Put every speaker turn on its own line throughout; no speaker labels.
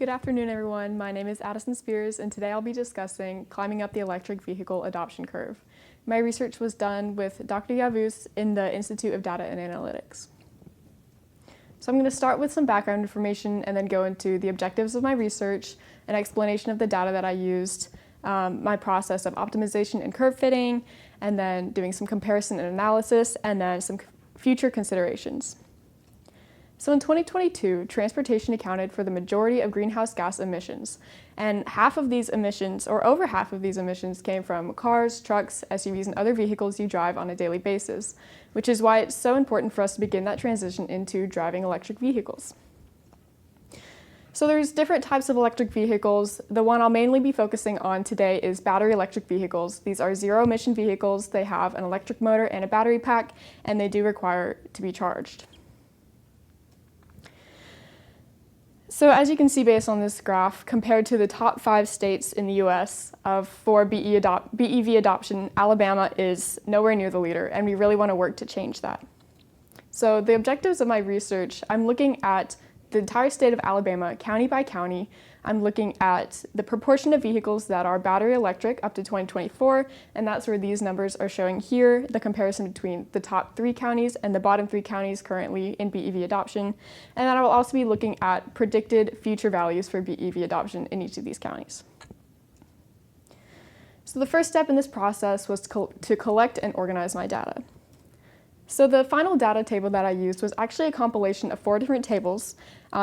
Good afternoon, everyone. My name is Addison Spears, and today I'll be discussing climbing up the electric vehicle adoption curve. My research was done with Dr. Yavuz in the Institute of Data and Analytics. So I'm going to start with some background information and then go into the objectives of my research, an explanation of the data that I used, my process of optimization and curve fitting, and then doing some comparison and analysis, and then some future considerations. So in 2022, transportation accounted for the majority of greenhouse gas emissions, and half of these emissions, or over half of these emissions, came from cars, trucks, SUVs, and other vehicles you drive on a daily basis, which is why it's so important for us to begin that transition into driving electric vehicles. So there's different types of electric vehicles. The one I'll mainly be focusing on today is battery electric vehicles. These are zero-emission vehicles. They have an electric motor and a battery pack, and they do require to be charged. So as you can see based on this graph, compared to the top 5 states in the US for BEV adoption, Alabama is nowhere near the leader, and we really want to work to change that. So the objectives of my research, I'm looking at the entire state of Alabama, county by county. I'm looking at the proportion of vehicles that are battery electric up to 2024, and that's where these numbers are showing here, the comparison between the top 3 counties and the bottom 3 counties currently in BEV adoption. And then I will also be looking at predicted future values for BEV adoption in each of these counties. So the first step in this process was to collect and organize my data. So the final data table that I used was actually a compilation of 4 different tables.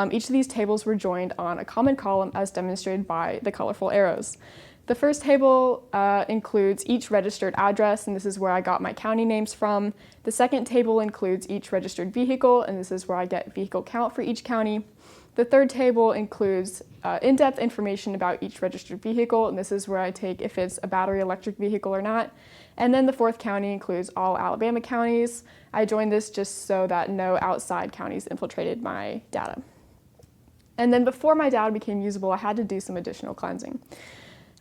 Each of these tables were joined on a common column as demonstrated by the colorful arrows. The first table includes each registered address, and this is where I got my county names from. The second table includes each registered vehicle, and this is where I get vehicle count for each county. The third table includes in-depth information about each registered vehicle, and this is where I take if it's a battery electric vehicle or not. And then the fourth county includes all Alabama counties. I joined this just so that no outside counties infiltrated my data. And then before my data became usable, I had to do some additional cleansing.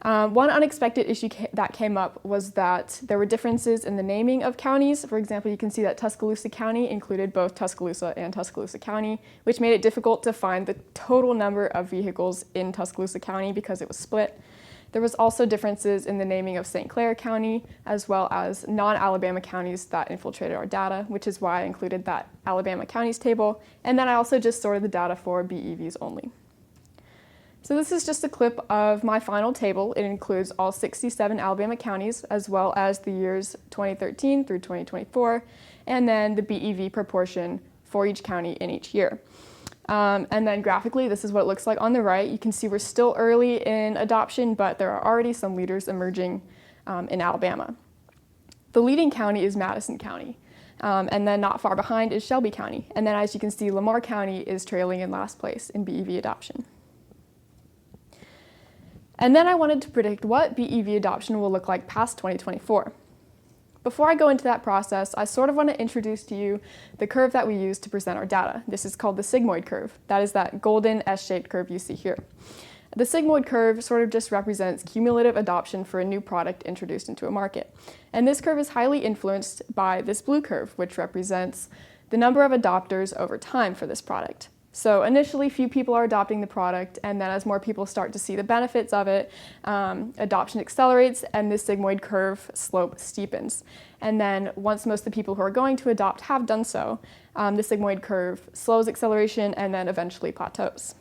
One unexpected issue that came up was that there were differences in the naming of counties. For example, you can see that Tuscaloosa County included both Tuscaloosa and Tuscaloosa County, which made it difficult to find the total number of vehicles in Tuscaloosa County because it was split. There was also differences in the naming of St. Clair County, as well as non-Alabama counties that infiltrated our data, which is why I included that Alabama counties table. And then I also just sorted the data for BEVs only. So this is just a clip of my final table. It includes all 67 Alabama counties, as well as the years 2013 through 2024, and then the BEV proportion for each county in each year. And then graphically, this is what it looks like on the right. You can see we're still early in adoption, but there are already some leaders emerging in Alabama. The leading county is Madison County, and then not far behind is Shelby County. And then as you can see, Lamar County is trailing in last place in BEV adoption. And then I wanted to predict what BEV adoption will look like past 2024. Before I go into that process, I sort of want to introduce to you the curve that we use to present our data. This is called the sigmoid curve. That is that golden S-shaped curve you see here. The sigmoid curve sort of just represents cumulative adoption for a new product introduced into a market. And this curve is highly influenced by this blue curve, which represents the number of adopters over time for this product. So initially, few people are adopting the product, and then as more people start to see the benefits of it, adoption accelerates, and this sigmoid curve slope steepens. And then once most of the people who are going to adopt have done so, the sigmoid curve slows acceleration and then eventually plateaus.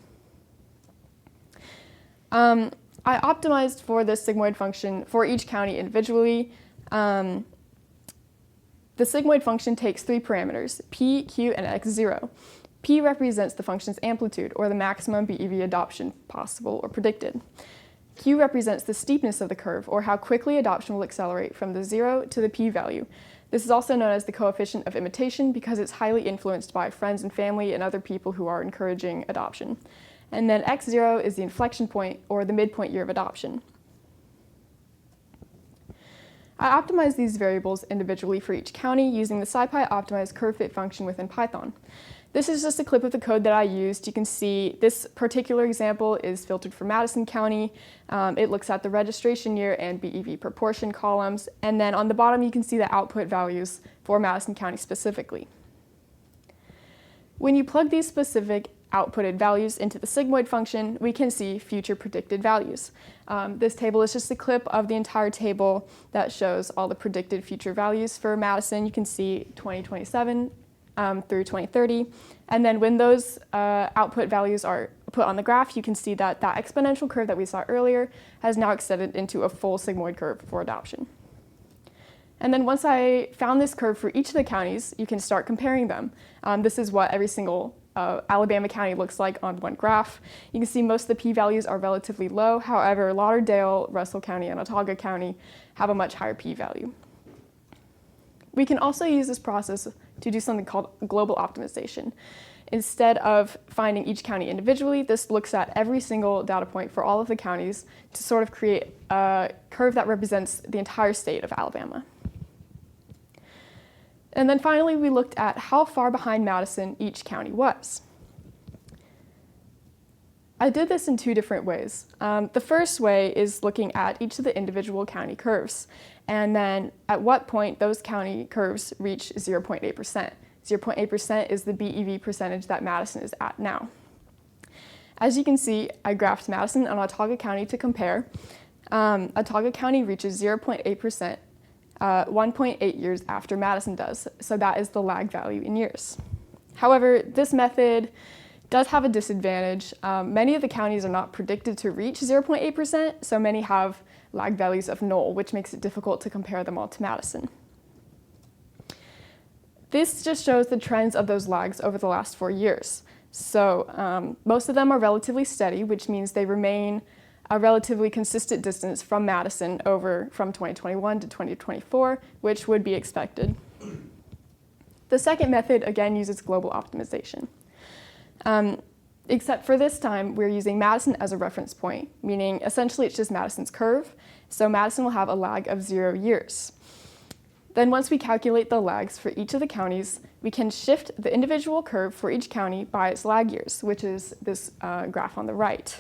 I optimized for this sigmoid function for each county individually. The sigmoid function takes 3 parameters, P, Q, and X0. P represents the function's amplitude, or the maximum BEV adoption possible or predicted. Q represents the steepness of the curve, or how quickly adoption will accelerate from the 0 to the P value. This is also known as the coefficient of imitation because it's highly influenced by friends and family and other people who are encouraging adoption. And then X0 is the inflection point, or the midpoint year of adoption. I optimized these variables individually for each county using the SciPy optimized curve fit function within Python. This is just a clip of the code that I used. You can see this particular example is filtered for Madison County. It looks at the registration year and BEV proportion columns. And then on the bottom, you can see the output values for Madison County specifically. When you plug these specific outputted values into the sigmoid function, we can see future predicted values. This table is just a clip of the entire table that shows all the predicted future values for Madison. You can see 2027 through 2030. And then when those output values are put on the graph, you can see that that exponential curve that we saw earlier has now extended into a full sigmoid curve for adoption. And then once I found this curve for each of the counties, you can start comparing them. This is what every single Alabama county looks like on one graph. You can see most of the p-values are relatively low. However, Lauderdale, Russell County, and Autauga County have a much higher p-value. We can also use this process to do something called global optimization. Instead of finding each county individually, this looks at every single data point for all of the counties to sort of create a curve that represents the entire state of Alabama. And then finally, we looked at how far behind Madison each county was. I did this in two different ways. The first way is looking at each of the individual county curves, and then at what point those county curves reach 0.8%. 0.8% is the BEV percentage that Madison is at now. As you can see, I graphed Madison and Autauga County to compare. Autauga County reaches 0.8%. 1.8 years after Madison does, so that is the lag value in years. However, this method does have a disadvantage. Many of the counties are not predicted to reach 0.8%, so many have lag values of null, which makes it difficult to compare them all to Madison. This just shows the trends of those lags over the last 4 years. So most of them are relatively steady, which means they remain a relatively consistent distance from Madison from 2021 to 2024, which would be expected. The second method, again, uses global optimization. Except for this time, we're using Madison as a reference point, meaning essentially it's just Madison's curve, so Madison will have a lag of 0 years. Then once we calculate the lags for each of the counties, we can shift the individual curve for each county by its lag years, which is this graph on the right.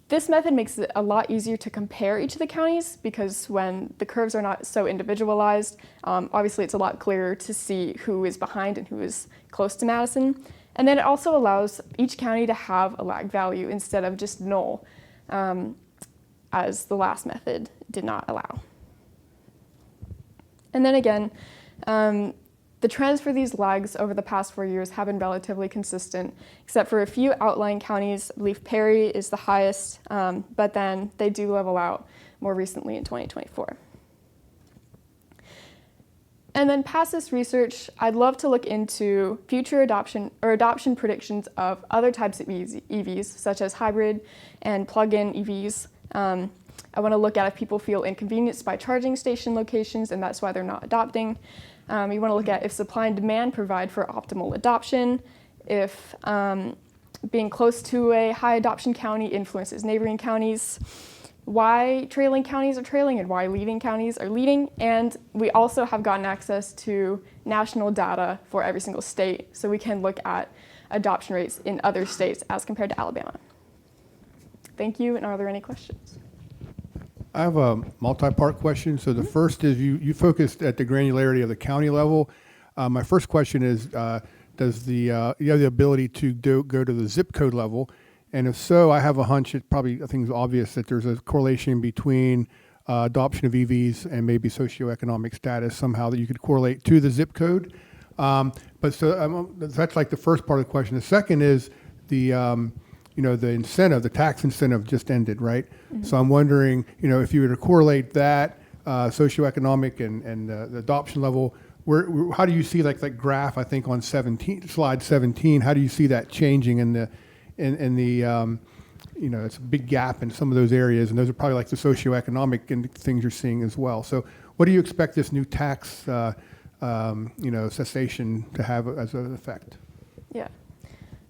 This method makes it a lot easier to compare each of the counties because when the curves are not so individualized, obviously it's a lot clearer to see who is behind and who is close to Madison. And then it also allows each county to have a lag value instead of just null, as the last method did not allow. And then again, the trends for these lags over the past 4 years have been relatively consistent, except for a few outlying counties. I believe Perry is the highest, but then they do level out more recently in 2024. And then past this research, I'd love to look into future adoption predictions of other types of EVs, such as hybrid and plug-in EVs. I want to look at if people feel inconvenienced by charging station locations, and that's why they're not adopting. You want to look at if supply and demand provide for optimal adoption, if being close to a high adoption county influences neighboring counties, why trailing counties are trailing and why leading counties are leading. And we also have gotten access to national data for every single state, so we can look at adoption rates in other states as compared to Alabama. Thank you, and are there any questions?
I have a multi-part question. So the first is you focused at the granularity of the county level. My first question is, does you have the ability to go to the zip code level? And if so, I have a hunch, I think it's obvious that there's a correlation between adoption of EVs and maybe socioeconomic status somehow that you could correlate to the zip code. That's like the first part of the question. The second is the incentive, the tax incentive just ended, right? Mm-hmm. So I'm wondering, if you were to correlate that socioeconomic and the adoption level, how do you see like that graph? I think on slide 17. How do you see that changing in the it's a big gap in some of those areas, and those are probably like the socioeconomic and things you're seeing as well. So what do you expect this new tax cessation to have as an effect?
Yeah.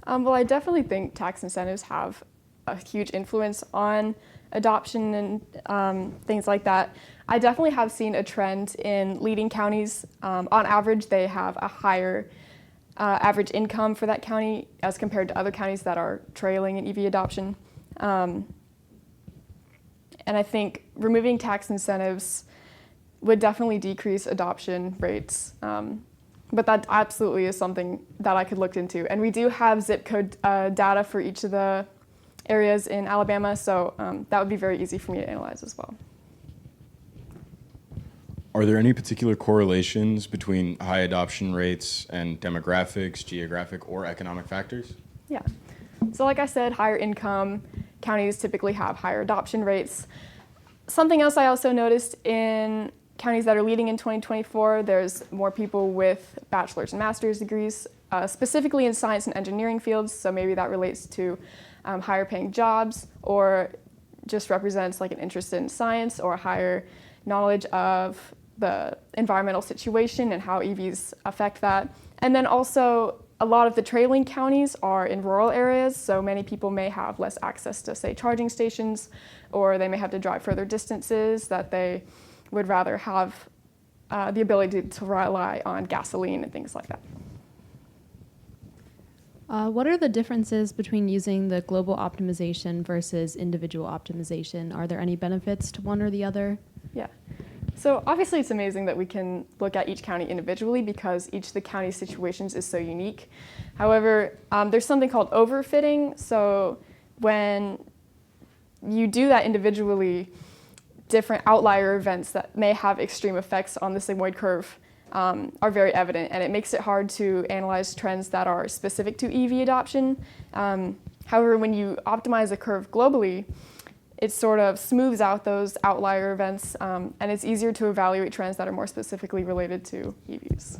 Well, I definitely think tax incentives have a huge influence on adoption and things like that. I definitely have seen a trend in leading counties. On average, they have a higher average income for that county as compared to other counties that are trailing in EV adoption. And I think removing tax incentives would definitely decrease adoption rates But that absolutely is something that I could look into. And we do have zip code data for each of the areas in Alabama, so that would be very easy for me to analyze as well.
Are there any particular correlations between high adoption rates and demographics, geographic, or economic factors?
Yeah. So like I said, higher income counties typically have higher adoption rates. Something else I also noticed in counties that are leading in 2024, there's more people with bachelor's and master's degrees, specifically in science and engineering fields, so maybe that relates to higher paying jobs, or just represents like an interest in science or higher knowledge of the environmental situation and how EVs affect that. And then also a lot of the trailing counties are in rural areas, so many people may have less access to, say, charging stations, or they may have to drive further distances that they would rather have the ability to rely on gasoline and things like that.
What are the differences between using the global optimization versus individual optimization? Are there any benefits to one or the other?
Yeah. So obviously it's amazing that we can look at each county individually because each of the county situations is so unique. However, there's something called overfitting. So when you do that individually, different outlier events that may have extreme effects on the sigmoid curve are very evident, and it makes it hard to analyze trends that are specific to EV adoption. However, when you optimize a curve globally, it sort of smooths out those outlier events, and it's easier to evaluate trends that are more specifically related to EVs.